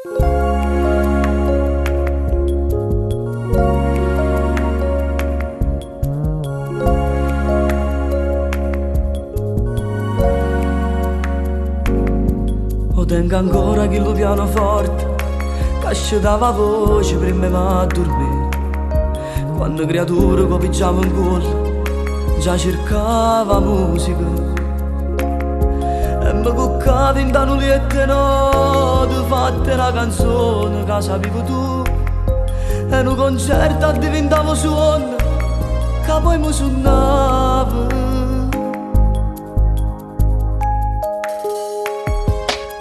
Lo tengo ancora quello pianoforte che ci dava voce prima di dormire. Quando creature che pigiamo in cuore già cercava musica e mi cuccava in tanu liette note fatte una canzone che sapevi tu e un concerto diventava suono che poi mi suonava.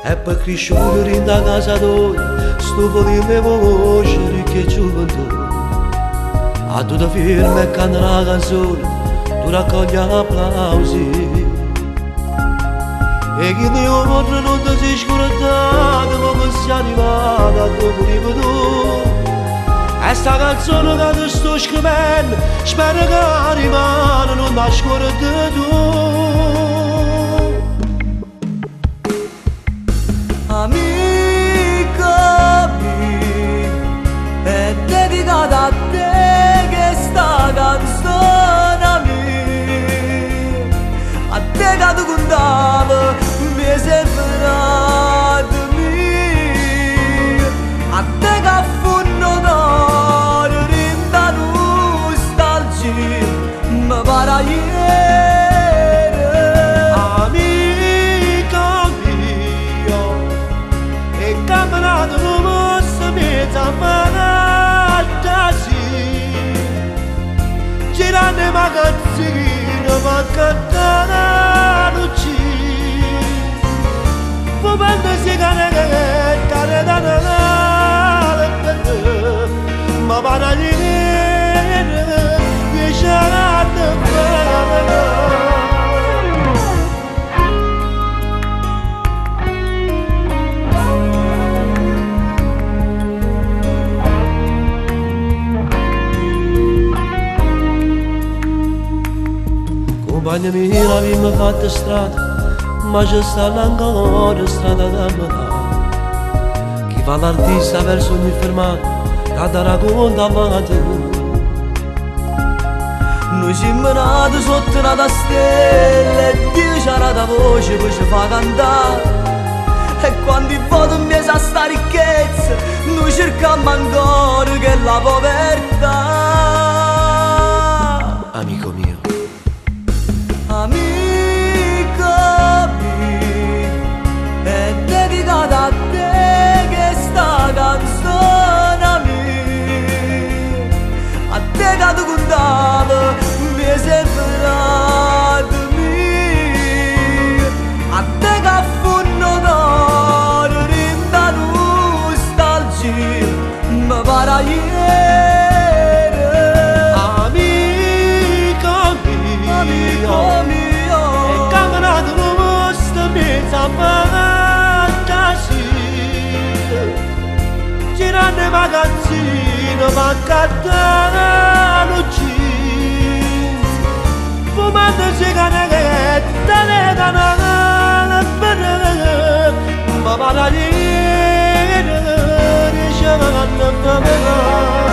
E per cresciere in da casa tua, stufo di me voce che gioventù. A tutta firma e canta una canzone, tu raccogli applausi. E chi ti ora non ti sei scordato, ma che sei arrivato a dove vivi tu. E sta canzone che ti sto scrivendo, spero che rimane, non ti scordi tu. Amica mia, è dedicata a te che sta canzone mia. A te che tu contavi, mi è sembrato mia. A te che affonno d'oro, rinda nostalgia, mi pare ieri. Girando magazzino, ma cantare luci. Fumando sigaretta, redana ma vada di nere, compagna mia l'abbiamo fatta strada, ma c'è sta ancora strada da metà. Chi fa l'artista verso ogni fermata, che racconta avanti. Noi siamo nati sotto una stella e Dio ci ha dato voce poi ci fa cantare. E quando il voto mi sa sta ricchezza, noi cerchiamo ancora che la povertà. Amico mio, amica mia, è dedicata a te che sta canzone mia. A te che tu contavi, mi è sembrato mia. A te che affonno d'oro, rinda nostalgia, mi pare ieri. Amico mio, e camminato nostro mezza fantasia. Girando i magazzini, ma cantare luci. Fumando sigaretta, le danane, ma va da dire, diceva che non va bene.